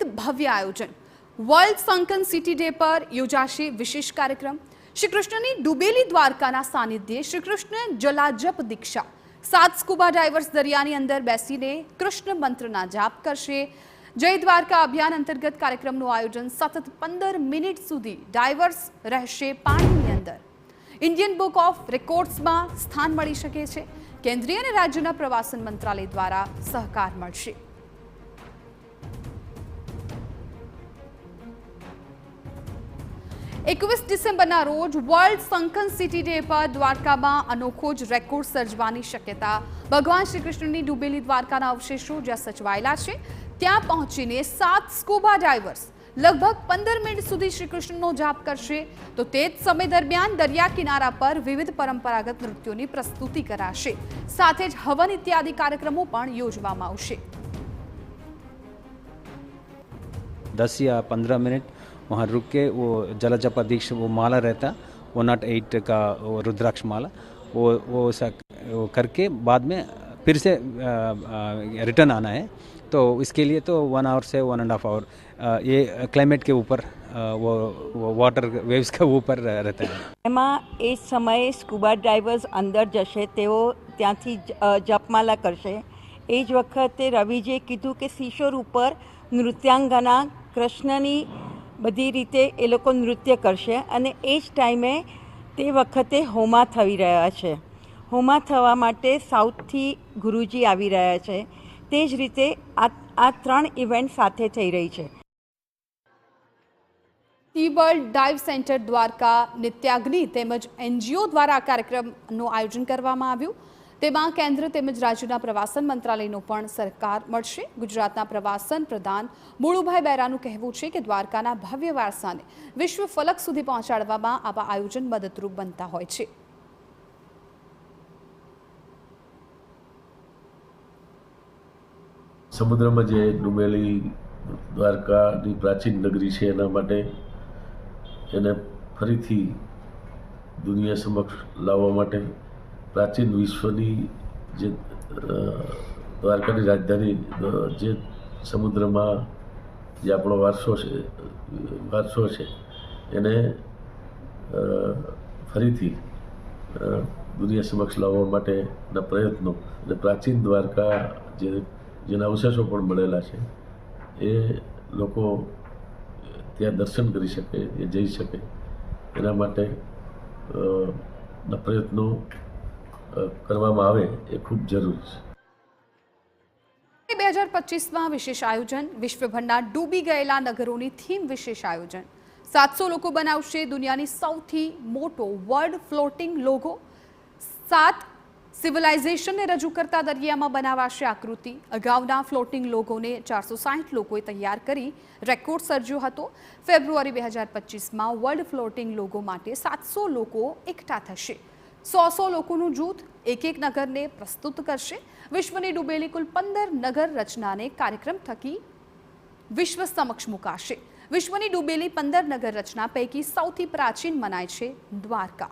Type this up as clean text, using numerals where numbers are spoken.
અત્યંત ભવ્ય આયોજન વર્લ્ડ સંકન સિટી ડે પર યોજાશે વિશેષ કાર્યક્રમ। શ્રી કૃષ્ણની ડૂબેલી દ્વારકાના સાનિધ્યે શ્રી કૃષ્ણ જલાજપ દીક્ષા 7 સ્કૂબા ડાઇવર્સ દરિયાની અંદર બેસીને કૃષ્ણ મંત્રના જાપ કરશે। જય દ્વારકા અભિયાન અંતર્ગત કાર્યક્રમનું આયોજન સતત 15 મિનિટ સુધી ડાઇવર્સ રહેશે પાણીની અંદર। ઇન્ડિયન બુક ઓફ રેકોર્ડ્સમાં સ્થાન મળી શકે છે। કેન્દ્રીય અને રાજ્યના પ્રવાસન મંત્રાલય દ્વારા સહકાર મળશે। ડિસેમ્બરના રોજ વર્લ્ડ સંકન સિટી ડે પર દ્વારકામાં અનોખો જ રેકોર્ડ સર્જવાની શક્યતા। ભગવાન શ્રી કૃષ્ણની ડૂબેલી દ્વારકાના અવશેષો જ્યાં સચવાયેલા છે ત્યાં પહોંચીને 7 સ્કૂબા ડાઇવર્સ લગભગ 15 મિનિટ સુધી શ્રી કૃષ્ણનો જાપ કરશે। તો તે જ સમય દરમિયાન દરિયા કિનારા પર વિવિધ પરંપરાગત નૃત્યોની પ્રસ્તુતિ કરાશે। સાથે જ હવન ઇત્યાદિ કાર્યક્રમો પણ યોજવામાં આવશે। 10 या 15 मिनट वहाँ रुक के वो जलजप दीक्षा वो माला रहता 108 का वो रुद्राक्ष माला वो करके बाद में फिर से रिटर्न आना है। तो इसके लिए तो 1 आवर से 1.5 आवर ये क्लाइमेट के ऊपर वो वाटर वेव्स के ऊपर रहता है। એમાં એ સમયે સ્કૂબા ડાઇવર્સ અંદર જશે, તેઓ ત્યાંથી જપમાલા કરશે। એ જ વખતે રવિજીએ કીધું કે સીશોર ઉપર નૃત્યાંગના કૃષ્ણની બધી રીતે એ લોકો નૃત્ય કરશે અને એ જ ટાઈમે તે વખતે હોમા થઈ રહ્યા છે। હોમા થવા માટે સાઉથથી ગુરુજી આવી રહ્યા છે। તે જ રીતે આ 3 ઇવેન્ટ સાથે થઈ રહી છે। T world dive centre Dwarka, Nityagni તેમજ એનજીઓ દ્વારા આ કાર્યક્રમનું આયોજન કરવામાં આવ્યું। તેમાં કેન્દ્ર તેમજ રાજ્યના પ્રવાસન મંત્રાલયનો પણ સહકાર મળશે। ગુજરાતના પ્રવાસન પ્રધાન મુળુભાઈ બેરાનું કહેવું છે કે દ્વારકાના ભવ્ય વારસાને વિશ્વ ફલક સુધી પહોંચાડવામાં આવા આયોજન મદદરૂપ બનતા હોય છે। સમુદ્રમાં જે ડૂબેલી દ્વારકાની પ્રાચીન નગરી છે એના માટે એને ફરીથી દુનિયા સમક્ષ લાવવા માટે પ્રાચીન વિશ્વની જે દ્વારકાની રાજધાની જે સમુદ્રમાં જે આપણો વારસો છે એને ફરીથી દુનિયા સમક્ષ લાવવા માટેના પ્રયત્નો અને પ્રાચીન દ્વારકા જેના અવશેષો પણ મળેલા છે એ લોકો ત્યાં દર્શન કરી શકે, એ જઈ શકે એના માટે પ્રયત્નો કરવામાં આવે એ ખૂબ જરૂરી છે। 2025માં વિશેષ આયોજન વિશ્વભરના ડૂબી ગયેલા નગરોની થીમ વિશેષ આયોજન 700 લોકો બનાવશે દુનિયાની સૌથી મોટો વર્લ્ડ ફ્લોટિંગ લોગો। 7 સિવિલાઇઝેશનને રજૂ કરતા દરિયામાં બનાવાશે આકૃતિ। અગાઉના ફ્લોટિંગ લોગોને 460 લોકોએ તૈયાર કરી રેકોર્ડ સર્જ્યો હતો। ફેબ્રુઆરી 2025માં વર્લ્ડ ફ્લોટિંગ લોગો માટે 700 લોકો એકઠા થશે। 100 લોકોનું જૂથ એક નગરને પ્રસ્તુત કરશે। વિશ્વની ડૂબેલી કુલ 15 નગર રચનાને કાર્યક્રમ થકી વિશ્વ સમક્ષ મુકાશે। વિશ્વની ડૂબેલી 15 નગર રચના પૈકી સૌથી પ્રાચીન મનાય છે દ્વારકા।